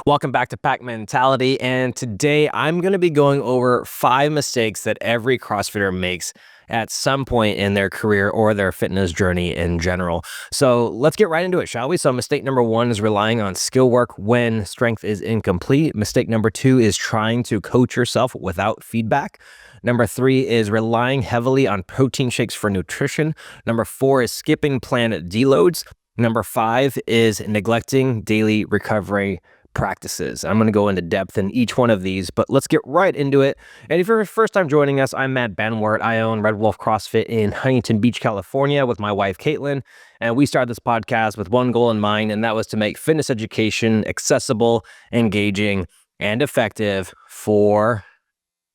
Welcome back to Pack Mentality, and today I'm going to be going over 5 mistakes that every CrossFitter makes at some point in their career or their fitness journey in general. So let's get right into it, shall we? So mistake number 1 is relying on skill work when strength is incomplete. Mistake number 2 is trying to coach yourself without feedback. Number 3 is relying heavily on protein shakes for nutrition. Number 4 is skipping planned deloads. Number 5 is neglecting daily recovery practices. I'm going to go into depth in each one of these, but let's get right into it. And if you're first time joining us, I'm Matt Benwart. I own Red Wolf CrossFit in Huntington Beach, California with my wife, Caitlin. And we started this podcast with one goal in mind, and that was to make fitness education accessible, engaging, and effective for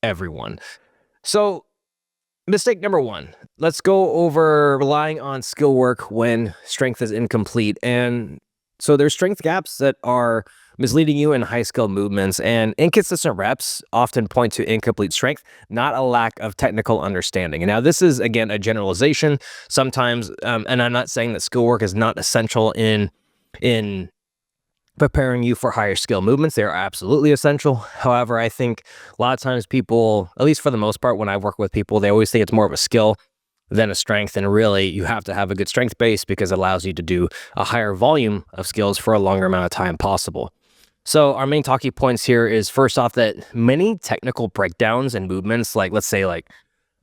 everyone. So mistake number 1, let's go over relying on skill work when strength is incomplete. And so there's strength gaps that are misleading you in high skill movements, and inconsistent reps often point to incomplete strength, not a lack of technical understanding. And now this is, again, a generalization sometimes, and I'm not saying that skill work is not essential in preparing you for higher skill movements. They are absolutely essential. However, I think a lot of times people, at least for the most part, when I work with people, they always think it's more of a skill than a strength. And really, you have to have a good strength base because it allows you to do a higher volume of skills for a longer amount of time possible. So our main talking points here is, first off, that many technical breakdowns and movements, like let's say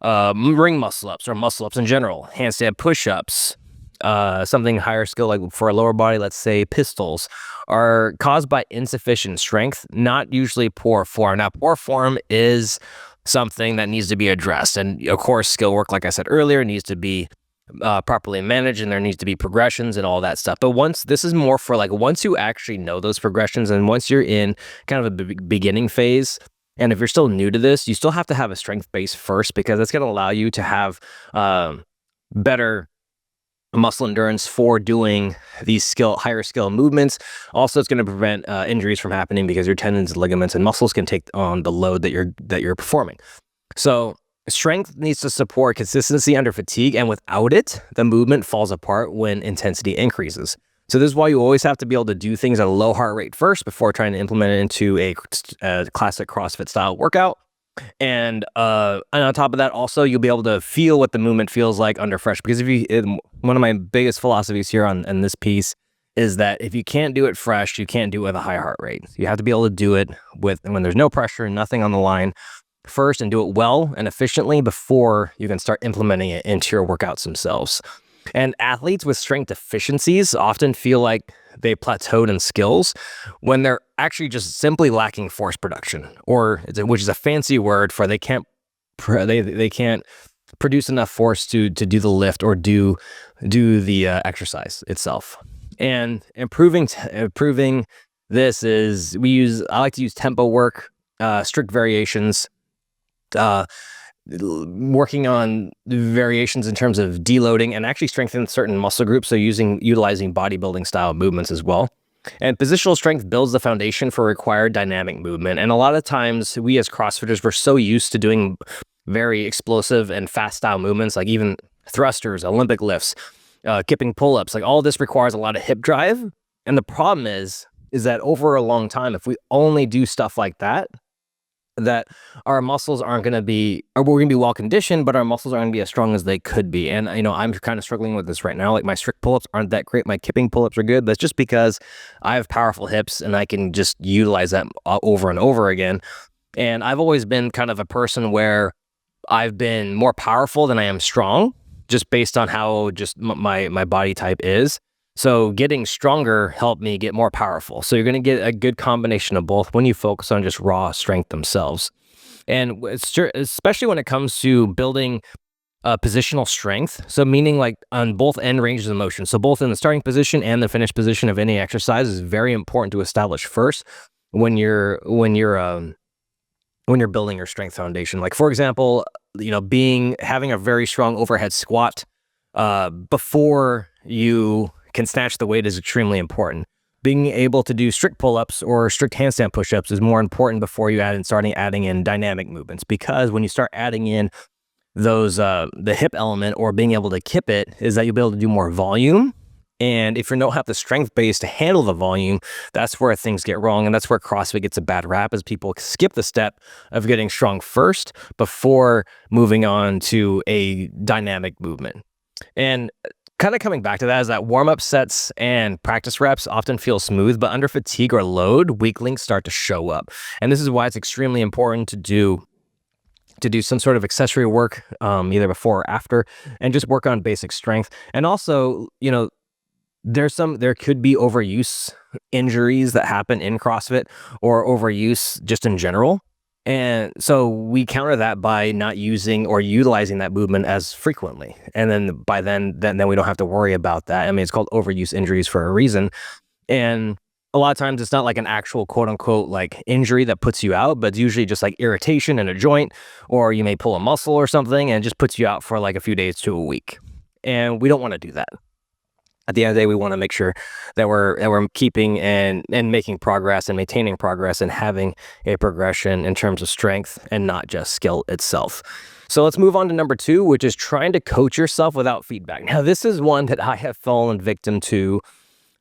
ring muscle ups or muscle ups in general, handstand push-ups, something higher skill like for a lower body, let's say pistols, are caused by insufficient strength, not usually poor form. Now, poor form is something that needs to be addressed. And of course, skill work, like I said earlier, needs to be properly managed, and there needs to be progressions and all that stuff. But this is more for once you actually know those progressions, and once you're in kind of a beginning phase, and if you're still new to this, you still have to have a strength base first, because it's going to allow you to have better muscle endurance for doing these higher skill movements. Also, it's going to prevent injuries from happening because your tendons, ligaments, and muscles can take on the load that you're performing. So strength needs to support consistency under fatigue, and without it, the movement falls apart when intensity increases. So this is why you always have to be able to do things at a low heart rate first before trying to implement it into a classic CrossFit style workout. And on top of that, also, you'll be able to feel what the movement feels like under fresh. Because one of my biggest philosophies here on this piece is that if you can't do it fresh, you can't do it with a high heart rate. You have to be able to do it when there's no pressure, nothing on the line first, and do it well and efficiently before you can start implementing it into your workouts themselves. And athletes with strength deficiencies often feel like they plateaued in skills when they're actually just simply lacking force production, which is a fancy word for they can't produce enough force to do the lift or do the exercise itself. And improving this is I like to use tempo work, strict variations, working on variations in terms of deloading, and actually strengthening certain muscle groups, so utilizing bodybuilding style movements as well. And positional strength builds the foundation for required dynamic movement. And a lot of times we as CrossFitters, we're so used to doing very explosive and fast style movements, like even thrusters, Olympic lifts, kipping pull-ups. Like, all this requires a lot of hip drive. And the problem is that over a long time, if we only do stuff like that our muscles aren't going to be, or we're going to be well conditioned, but our muscles aren't going to be as strong as they could be. And I'm kind of struggling with this right now. Like, my strict pull-ups aren't that great. My kipping pull-ups are good. That's just because I have powerful hips and I can just utilize that over and over again. And I've always been kind of a person where I've been more powerful than I am strong, just based on how just my body type is. So getting stronger helped me get more powerful. So you're going to get a good combination of both when you focus on just raw strength themselves. And especially when it comes to building positional strength, so meaning like on both end ranges of motion, so both in the starting position and the finish position of any exercise, is very important to establish first when you're building your strength foundation. Like, for example, having a very strong overhead squat before you can snatch the weight is extremely important. Being able to do strict pull-ups or strict handstand push-ups is more important before you starting adding in dynamic movements, because when you start adding in those the hip element or being able to kip it, is that you'll be able to do more volume And if you don't have the strength base to handle the volume, that's where things get wrong. And that's where CrossFit gets a bad rap, is people skip the step of getting strong first before moving on to a dynamic movement. And kind of coming back to that is that warm-up sets and practice reps often feel smooth, but under fatigue or load, weak links start to show up. And this is why it's extremely important to do some sort of accessory work, either before or after, and just work on basic strength. And also, there could be overuse injuries that happen in CrossFit, or overuse just in general. And so we counter that by not using or utilizing that movement as frequently. And then by then we don't have to worry about that. I mean, it's called overuse injuries for a reason. And a lot of times it's not like an actual quote unquote like injury that puts you out, but it's usually just like irritation in a joint, or you may pull a muscle or something, and it just puts you out for like a few days to a week. And we don't want to do that. At the end of the day, we want to make sure that we're keeping and making progress and maintaining progress and having a progression in terms of strength and not just skill itself. So let's move on to number 2, which is trying to coach yourself without feedback. Now, this is one that I have fallen victim to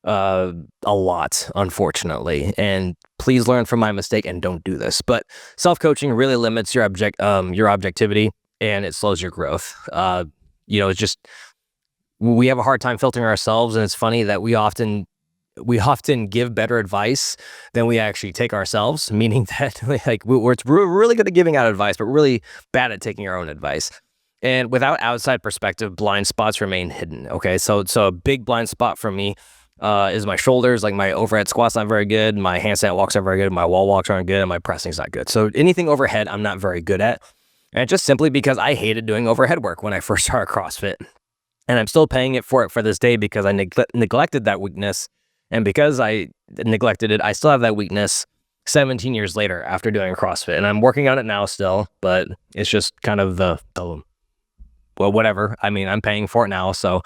a lot, unfortunately. And please learn from my mistake and don't do this. But self-coaching really limits your objectivity, and it slows your growth. It's just, we have a hard time filtering ourselves, and it's funny that we often give better advice than we actually take ourselves, meaning that we're really good at giving out advice, but really bad at taking our own advice. And without outside perspective, blind spots remain hidden. Okay, so a big blind spot for me is my shoulders. Like, my overhead squats not very good, my handstand walks aren't very good, my wall walks aren't good, and my pressing's not good. So anything overhead, I'm not very good at, and just simply because I hated doing overhead work when I first started CrossFit. And I'm still paying for this day because I neglected that weakness. And because I neglected it, I still have that weakness 17 years later after doing CrossFit. And I'm working on it now still, but it's just kind of well, whatever. I mean, I'm paying for it now. So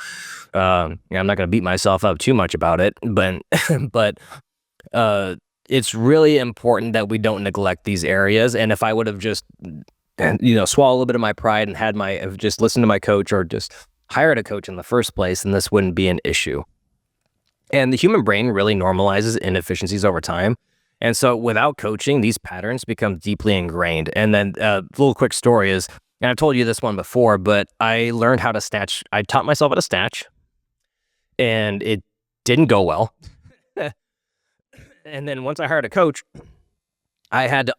I'm not going to beat myself up too much about it. But it's really important that we don't neglect these areas. And if I would have just, swallowed a little bit of my pride and just listened to my coach, or just hired a coach in the first place, and this wouldn't be an issue. And the human brain really normalizes inefficiencies over time. And so without coaching, these patterns become deeply ingrained. And then a little quick story is, and I've told you this one before, but I learned how to snatch. I taught myself how to snatch, and it didn't go well. And then once I hired a coach, I had to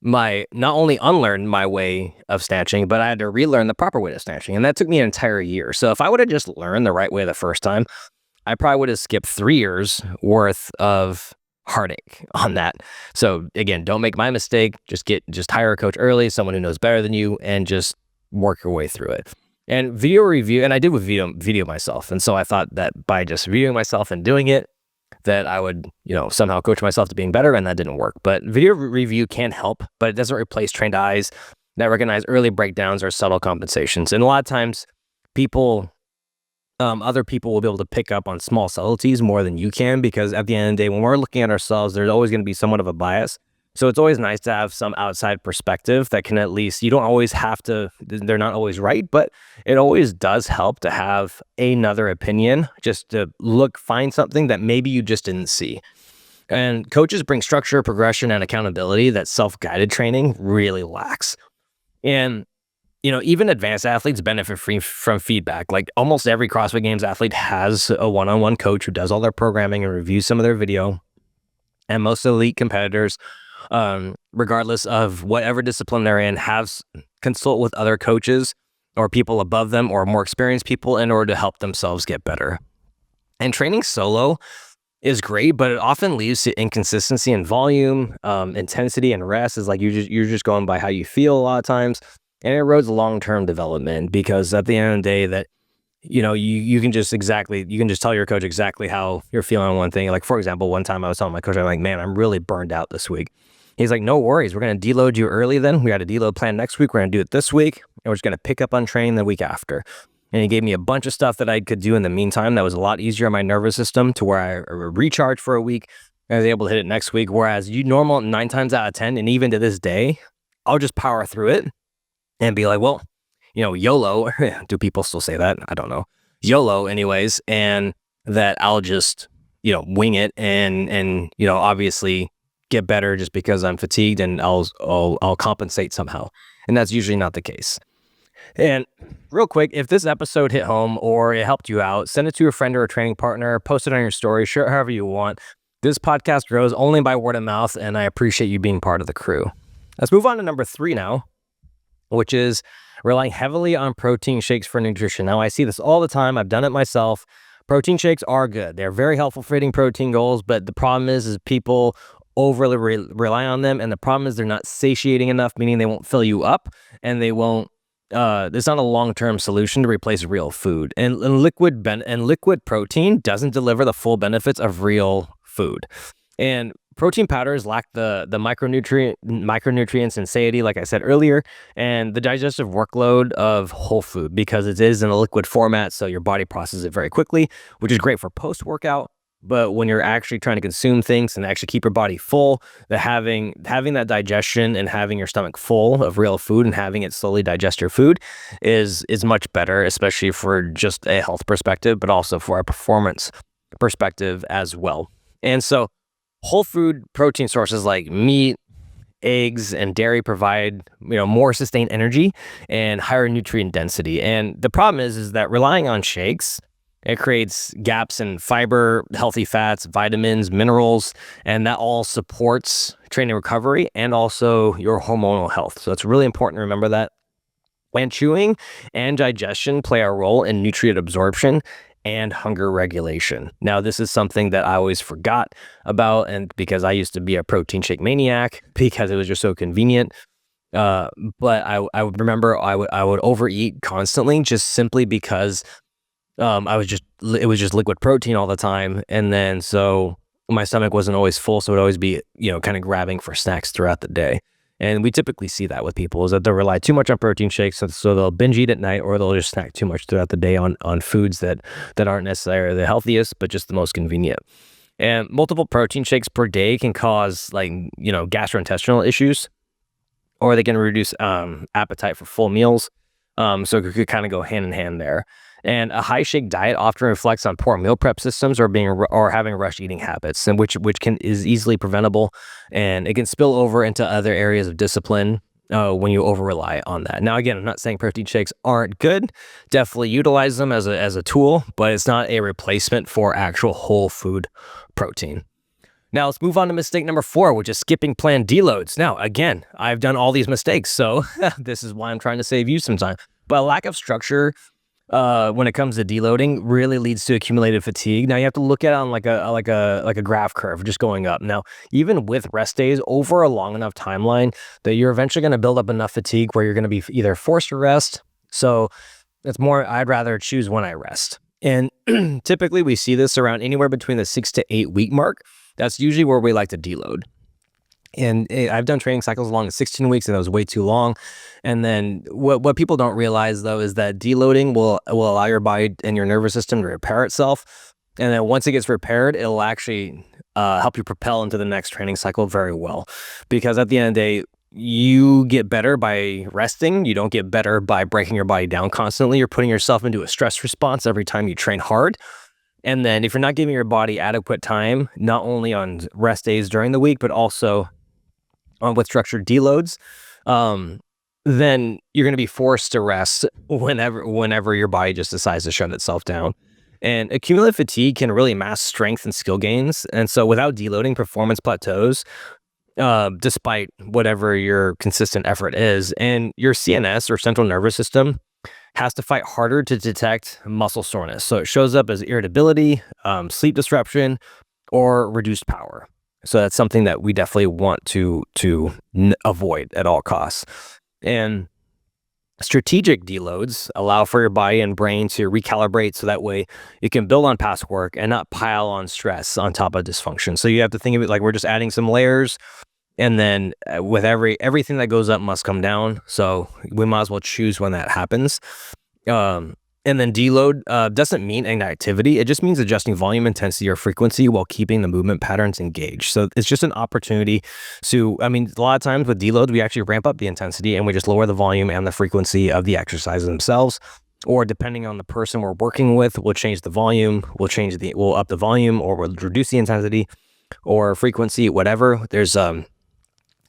not only unlearn my way of snatching, but I had to relearn the proper way of snatching. And that took me an entire year. So if I would have just learned the right way the first time, I probably would have skipped 3 years worth of heartache on that. So again, don't make my mistake. Just hire a coach early, someone who knows better than you, and just work your way through it. And video review, and I did with video myself. And so I thought that by just viewing myself and doing it, that I would, somehow coach myself to being better, and that didn't work. But video review can help, but it doesn't replace trained eyes that recognize early breakdowns or subtle compensations. And a lot of times other people will be able to pick up on small subtleties more than you can, because at the end of the day, when we're looking at ourselves, there's always going to be somewhat of a bias. So it's always nice to have some outside perspective that can, at least, you don't always have to, they're not always right, but it always does help to have another opinion, just to find something that maybe you just didn't see. And coaches bring structure, progression, and accountability that self-guided training really lacks. And, even advanced athletes benefit from feedback. Like, almost every CrossFit Games athlete has a one-on-one coach who does all their programming and reviews some of their video. And most elite competitors, regardless of whatever discipline they're in, consult with other coaches or people above them or more experienced people in order to help themselves get better. And training solo is great, but it often leads to inconsistency in volume, intensity, and rest. Is like you're just going by how you feel a lot of times, and it erodes long-term development, because at the end of the day, that you can just tell your coach exactly how you're feeling on one thing. Like, for example, one time I was telling my coach, I'm like, man, I'm really burned out this week. He's like, no worries, we're going to deload you early then. We got a deload plan next week. We're going to do it this week, and we're just going to pick up on training the week after. And he gave me a bunch of stuff that I could do in the meantime that was a lot easier on my nervous system, to where I recharged for a week and I was able to hit it next week. Whereas normal 9 times out of 10, and even to this day, I'll just power through it and be like, well, YOLO. Do people still say that? I don't know. YOLO anyways, and that I'll just, wing it and obviously get better just because I'm fatigued and I'll compensate somehow. And that's usually not the case. And real quick, if this episode hit home or it helped you out, send it to a friend or a training partner, post it on your story, share it however you want. This podcast grows only by word of mouth, and I appreciate you being part of the crew. Let's move on to number 3 now, which is relying heavily on protein shakes for nutrition. Now, I see this all the time. I've done it myself. Protein shakes are good. They're very helpful for hitting protein goals, but the problem is people overly rely on them, and the problem is they're not satiating enough, meaning they won't fill you up, and they won't. It's not a long-term solution to replace real food, and liquid protein doesn't deliver the full benefits of real food. And protein powders lack the micronutrients and satiety, like I said earlier, and the digestive workload of whole food because it is in a liquid format, so your body processes it very quickly, which is great for post-workout. But when you're actually trying to consume things and actually keep your body full, having that digestion and having your stomach full of real food and having it slowly digest your food is much better, especially for just a health perspective, but also for a performance perspective as well. And so whole food protein sources like meat, eggs, and dairy provide more sustained energy and higher nutrient density. And the problem is that relying on shakes, it creates gaps in fiber, healthy fats, vitamins, minerals, and that all supports training recovery and also your hormonal health. So it's really important to remember that. And chewing and digestion play a role in nutrient absorption and hunger regulation. Now, this is something that I always forgot about, and because I used to be a protein shake maniac because it was just so convenient. But I would remember I would overeat constantly just simply because it was just liquid protein all the time. And then so my stomach wasn't always full. So it would always be, kind of grabbing for snacks throughout the day. And we typically see that with people is that they'll rely too much on protein shakes. So they'll binge eat at night, or they'll just snack too much throughout the day on foods that aren't necessarily the healthiest, but just the most convenient. And multiple protein shakes per day can cause gastrointestinal issues, or they can reduce appetite for full meals. So it could kind of go hand in hand there. And a high shake diet often reflects on poor meal prep systems or having rush eating habits, and which is easily preventable, and it can spill over into other areas of discipline when you over rely on that. Now, again, I'm not saying protein shakes aren't good. Definitely utilize them as a tool, but it's not a replacement for actual whole food protein. Now, let's move on to mistake number 4, which is skipping planned deloads. Now, again, I've done all these mistakes, so this is why I'm trying to save you some time. But a lack of structure when it comes to deloading really leads to accumulated fatigue. Now you have to look at it on like a graph curve just going up. Now, even with rest days over a long enough timeline that you're eventually going to build up enough fatigue where you're going to be either forced to rest. So it's more, I'd rather choose when I rest. And typically we see this around anywhere between the 6 to 8 week mark. That's usually where we like to deload. And I've done training cycles along to 16 weeks, and that was way too long. And then what people don't realize, though, is that deloading will allow your body and your nervous system to repair itself. And then once it gets repaired, it'll actually help you propel into the next training cycle very well. Because at the end of the day, you get better by resting. You don't get better by breaking your body down constantly. You're putting yourself into a stress response every time you train hard. And then if you're not giving your body adequate time, not only on rest days during the week, but also with structured deloads, then you're going to be forced to rest whenever your body just decides to shut itself down. And accumulated fatigue can really mask strength and skill gains. And so without deloading, performance plateaus, despite whatever your consistent effort is. And your CNS, or central nervous system, has to fight harder to detect muscle soreness. So it shows up as irritability, sleep disruption, or reduced power. So that's something that we definitely want to avoid at all costs. And strategic deloads allow for your body and brain to recalibrate, so that way you can build on past work and not pile on stress on top of dysfunction. So you have to think of it like we're just adding some layers, and then with everything that goes up must come down. So we might as well choose when that happens. And then deload doesn't mean inactivity. It just means adjusting volume, intensity, or frequency while keeping the movement patterns engaged. So it's just an opportunity to, a lot of times with deload, we actually ramp up the intensity and we just lower the volume and the frequency of the exercises themselves. or depending on the person we're working with, we'll change the volume, we'll up the volume, or we'll reduce the intensity or frequency, whatever. There's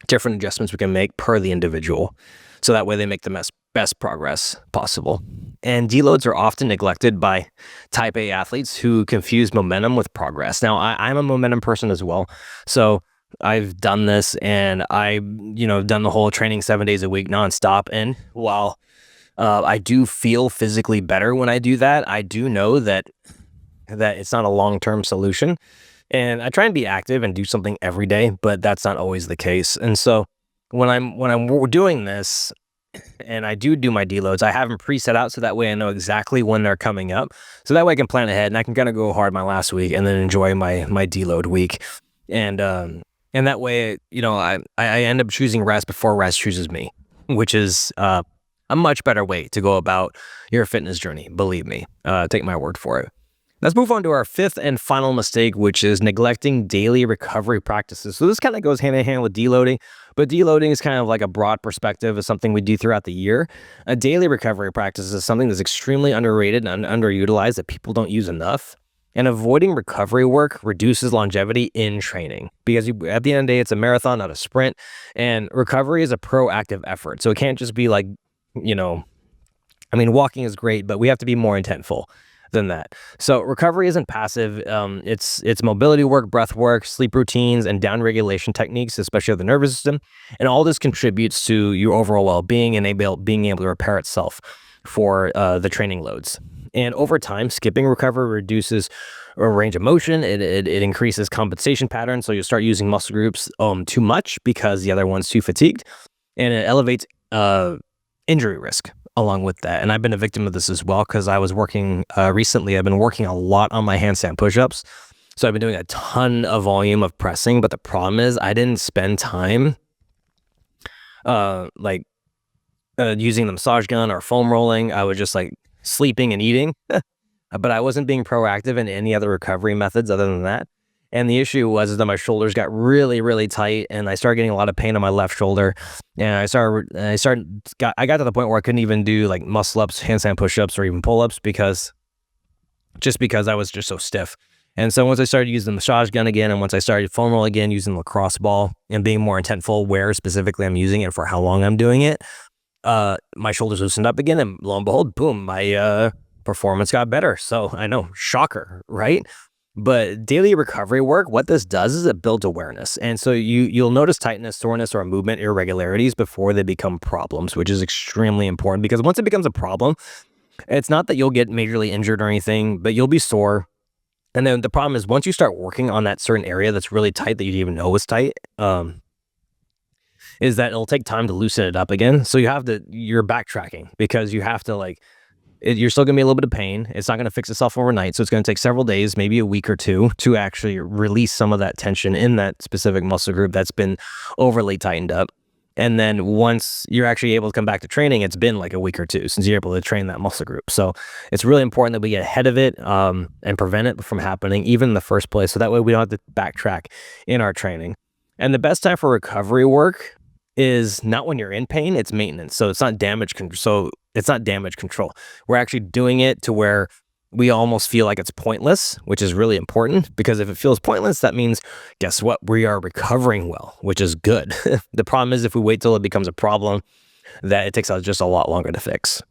different adjustments we can make per the individual, so that way they make the best progress possible. And deloads are often neglected by type A athletes who confuse momentum with progress. Now, I'm a momentum person as well, so I've done this, and done the whole training 7 days a week nonstop. And while I do feel physically better when I do that, I do know that it's not a long-term solution. And I try and be active and do something every day, but that's not always the case. And so when I'm doing this, and I do my deloads, I have them preset out so that way I know exactly when they're coming up. So that way I can plan ahead, and I can kind of go hard my last week and then enjoy my deload week. And that way, I end up choosing rest before rest chooses me, which is a much better way to go about your fitness journey. Believe me, take my word for it. Let's move on to our fifth and final mistake, which is neglecting daily recovery practices. So this kind of goes hand in hand with deloading, but deloading is kind of like a broad perspective of something we do throughout the year. A daily recovery practice is something that's extremely underrated and underutilized that people don't use enough. And avoiding recovery work reduces longevity in training, because at the end of the day, it's a marathon, not a sprint. And recovery is a proactive effort. So it can't just be like, walking is great, but we have to be more intentful than that. So recovery isn't passive. It's mobility work, breath work, sleep routines, and down regulation techniques, especially of the nervous system. And all this contributes to your overall well-being and being able to repair itself for the training loads. And over time, skipping recovery reduces range of motion. It increases compensation patterns. So you'll start using muscle groups too much because the other one's too fatigued, and it elevates injury risk along with that. And I've been a victim of this as well, because I was working recently. I've been working a lot on my handstand push-ups. So I've been doing a ton of volume of pressing, but the problem is I didn't spend time using the massage gun or foam rolling. I was just like sleeping and eating, but I wasn't being proactive in any other recovery methods other than that. And the issue was that my shoulders got really, really tight, and I started getting a lot of pain on my left shoulder. And I got to the point where I couldn't even do like muscle ups, handstand push-ups, or even pull-ups because I was just so stiff. And so once I started using the massage gun again, and once I started foam roll again, using the lacrosse ball and being more intentful where specifically I'm using it for how long I'm doing it, my shoulders loosened up again, and lo and behold, boom, my performance got better. So I know, shocker, right? But daily recovery work, what this does is it builds awareness. And so you'll notice tightness, soreness, or movement irregularities before they become problems, which is extremely important, because once it becomes a problem, it's not that you'll get majorly injured or anything, but you'll be sore. And then the problem is, once you start working on that certain area that's really tight that you didn't even know was tight, is that it'll take time to loosen it up again. So you're backtracking, because you have to you're still going to be a little bit of pain. It's not going to fix itself overnight. So it's going to take several days, maybe a week or two, to actually release some of that tension in that specific muscle group that's been overly tightened up. And then once you're actually able to come back to training, it's been like a week or two since you're able to train that muscle group. So it's really important that we get ahead of it and prevent it from happening even in the first place. So that way we don't have to backtrack in our training. And the best time for recovery work is not when you're in pain, it's maintenance. So it's not damage control. We're actually doing it to where we almost feel like it's pointless, which is really important, because if it feels pointless, that means, guess what? We are recovering well, which is good. The problem is if we wait till it becomes a problem, that it takes us just a lot longer to fix.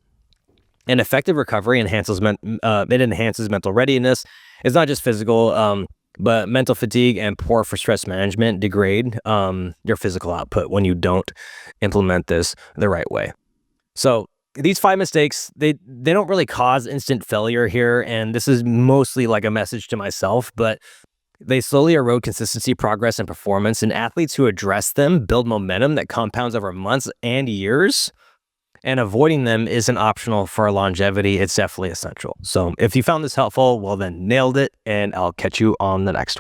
And effective recovery enhances mental readiness. It's not just physical, but mental fatigue and poor for stress management degrade your physical output when you don't implement this the right way. So these 5 mistakes, they don't really cause instant failure here, and this is mostly like a message to myself, but they slowly erode consistency, progress, and performance. And athletes who address them build momentum that compounds over months and years. And avoiding them isn't optional for longevity. It's definitely essential. So if you found this helpful, well then nailed it, and I'll catch you on the next one.